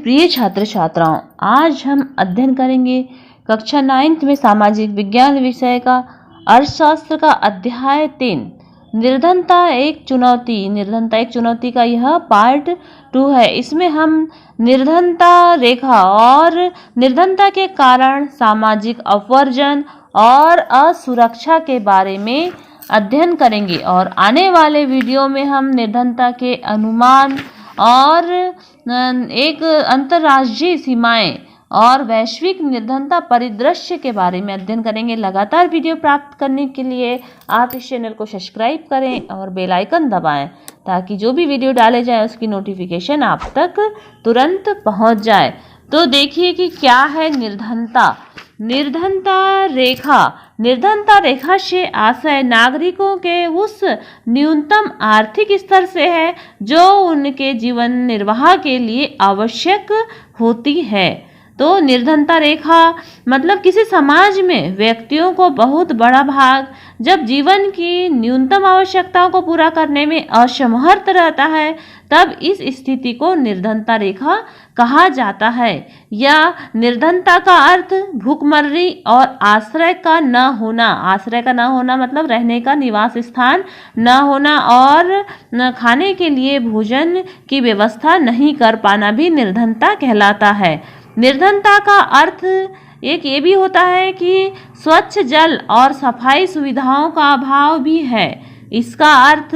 प्रिय छात्र छात्राओं, आज हम अध्ययन करेंगे कक्षा 9th में सामाजिक विज्ञान विषय का अर्थशास्त्र का अध्याय 3 निर्धनता एक चुनौती का यह पार्ट 2 है। इसमें हम निर्धनता रेखा और निर्धनता के कारण सामाजिक अपवर्जन और असुरक्षा के बारे में अध्ययन करेंगे और आने वाले वीडियो में हम निर्धनता के अनुमान और एक अंतर्राष्ट्रीय सीमाएं और वैश्विक निर्धनता परिदृश्य के बारे में अध्ययन करेंगे। लगातार वीडियो प्राप्त करने के लिए आप इस चैनल को सब्सक्राइब करें और बेल आइकन दबाएं ताकि जो भी वीडियो डाले जाए उसकी नोटिफिकेशन आप तक तुरंत पहुंच जाए। तो देखिए कि क्या है निर्धनता। निर्धनता रेखा से आशय नागरिकों के उस न्यूनतम आर्थिक स्तर से है जो उनके जीवन निर्वाह के लिए आवश्यक होती है। तो निर्धनता रेखा मतलब किसी समाज में व्यक्तियों को बहुत बड़ा भाग जब जीवन की न्यूनतम आवश्यकताओं को पूरा करने में असमर्थ रहता है, तब इस स्थिति को निर्धनता रेखा कहा जाता है। या निर्धनता का अर्थ भूखमरी और आश्रय का न होना मतलब रहने का निवास स्थान न होना और खाने के लिए भोजन की व्यवस्था नहीं कर पाना भी निर्धनता कहलाता है। निर्धनता का अर्थ एक ये भी होता है कि स्वच्छ जल और सफाई सुविधाओं का अभाव भी है। इसका अर्थ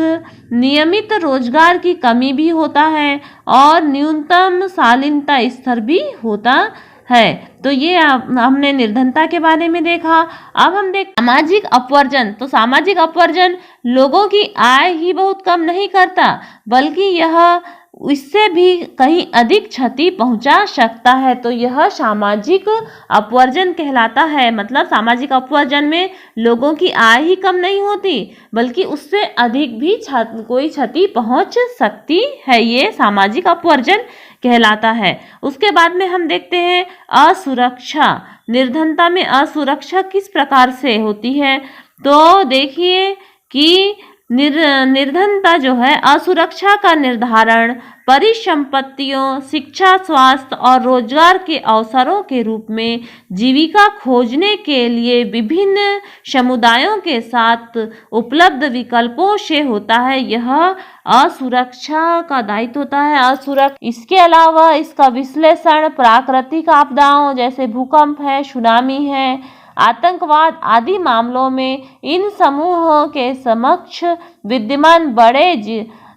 नियमित रोजगार की कमी भी होता है और न्यूनतम शालीनता स्तर भी होता है। तो ये हमने निर्धनता के बारे में देखा। अब हम सामाजिक अपवर्जन। तो सामाजिक अपवर्जन लोगों की आय ही बहुत कम नहीं करता, बल्कि यह इससे भी कहीं अधिक क्षति पहुंचा सकता है। तो यह सामाजिक अपवर्जन कहलाता है। मतलब सामाजिक अपवर्जन में लोगों की आय ही कम नहीं होती, बल्कि उससे अधिक भी कोई क्षति पहुंच सकती है। ये सामाजिक अपवर्जन कहलाता है। उसके बाद में हम देखते हैं असुरक्षा। निर्धनता में असुरक्षा किस प्रकार से होती है। तो देखिए कि निर्धनता जो है असुरक्षा का निर्धारण परिसंपत्तियों, शिक्षा, स्वास्थ्य और रोजगार के अवसरों के रूप में जीविका खोजने के लिए विभिन्न समुदायों के साथ उपलब्ध विकल्पों से होता है। यह असुरक्षा का दायित्व होता है। इसके अलावा इसका विश्लेषण प्राकृतिक आपदाओं जैसे भूकंप है, सुनामी है, आतंकवाद आदि मामलों में इन समूहों के समक्ष विद्यमान बड़े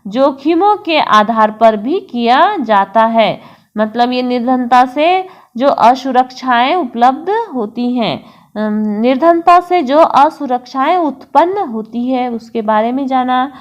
जोखिमों के आधार पर भी किया जाता है। मतलब ये निर्धनता से जो असुरक्षाएं उपलब्ध होती हैं, निर्धनता से जो असुरक्षाएं उत्पन्न होती है उसके बारे में जाना।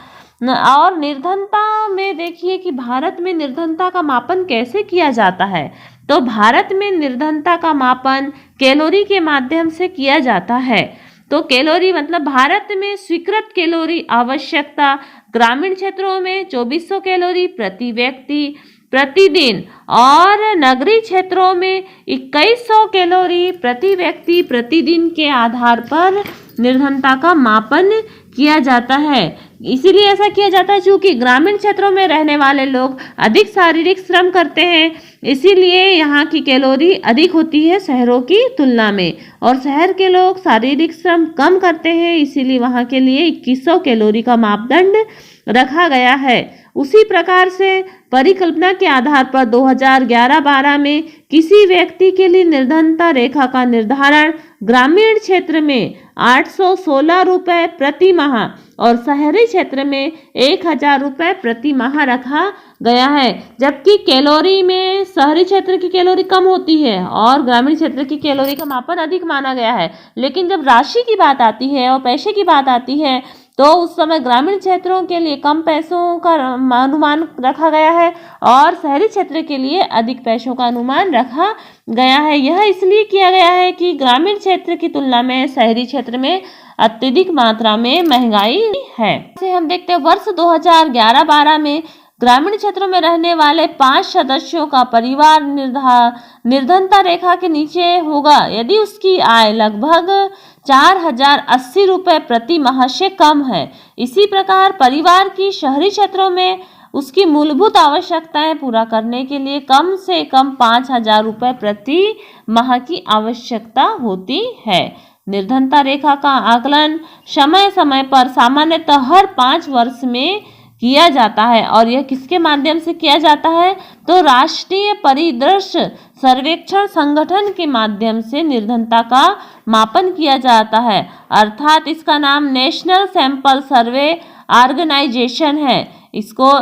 और निर्धनता में देखिए कि भारत में निर्धनता का मापन कैसे किया जाता है। तो भारत में निर्धनता का मापन कैलोरी के माध्यम से किया जाता है। तो कैलोरी मतलब भारत में स्वीकृत कैलोरी आवश्यकता ग्रामीण क्षेत्रों में 2400 कैलोरी प्रति व्यक्ति प्रतिदिन और नगरीय क्षेत्रों में 2100 कैलोरी प्रति व्यक्ति प्रतिदिन के आधार पर निर्धनता का मापन किया जाता है। इसीलिए ऐसा किया जाता है क्योंकि ग्रामीण क्षेत्रों में रहने वाले लोग अधिक शारीरिक श्रम करते हैं, इसीलिए यहाँ की कैलोरी अधिक होती है शहरों की तुलना में। और शहर के लोग शारीरिक श्रम कम करते हैं, इसीलिए वहाँ के लिए 2100 कैलोरी का मापदंड रखा गया है। उसी प्रकार से परिकल्पना के आधार पर 2011-12 में किसी व्यक्ति के लिए निर्धनता रेखा का निर्धारण ग्रामीण क्षेत्र में 816 रुपये प्रति माह और शहरी क्षेत्र में 1000 रुपये प्रति माह रखा गया है। जबकि कैलोरी में शहरी क्षेत्र की कैलोरी कम होती है और ग्रामीण क्षेत्र की कैलोरी का मापन अधिक माना गया है। लेकिन जब राशि की बात आती है और पैसे की बात आती है तो उस समय ग्रामीण क्षेत्रों के लिए कम पैसों का अनुमान रखा गया है और शहरी क्षेत्र के लिए अधिक पैसों का अनुमान रखा गया है। यह इसलिए किया गया है कि ग्रामीण क्षेत्र की तुलना में शहरी क्षेत्र में अत्यधिक मात्रा में महंगाई है। से हम देखते हैं वर्ष 2011-12 में ग्रामीण क्षेत्रों में रहने वाले 5 सदस्यों का परिवार निर्धनता रेखा के नीचे होगा यदि उसकी आय लगभग 4080 रुपये प्रति माह से कम है। इसी प्रकार परिवार की शहरी क्षेत्रों में उसकी मूलभूत आवश्यकताएं पूरा करने के लिए कम से कम 5,000 रुपये प्रति माह की आवश्यकता होती है। निर्धनता रेखा का आकलन समय समय पर सामान्यतः हर 5 वर्ष में किया जाता है और यह किसके माध्यम से किया जाता है? तो राष्ट्रीय परिदृश्य सर्वेक्षण संगठन के माध्यम से निर्धनता का मापन किया जाता है, अर्थात इसका नाम नेशनल सैंपल सर्वे ऑर्गेनाइजेशन है। इसको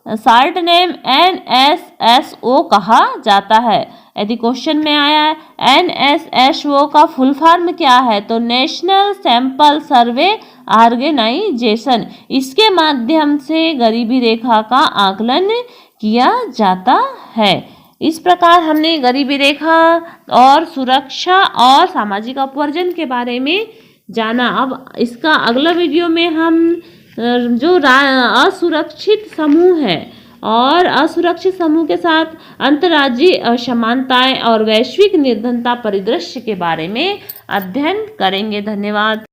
शॉर्ट नेम NSSO कहा जाता है। यदि क्वेश्चन में आया है NSSO का फुल फॉर्म क्या है, तो नेशनल सैंपल सर्वे ऑर्गेनाइजेशन। इसके माध्यम से गरीबी रेखा का आकलन किया जाता है। इस प्रकार हमने गरीबी रेखा और सुरक्षा और सामाजिक अपवर्जन के बारे में जाना। अब इसका अगला वीडियो में हम जो असुरक्षित समूह है और असुरक्षित समूह के साथ अंतर्राज्यीय असमानताएं और वैश्विक निर्धनता परिदृश्य के बारे में अध्ययन करेंगे। धन्यवाद।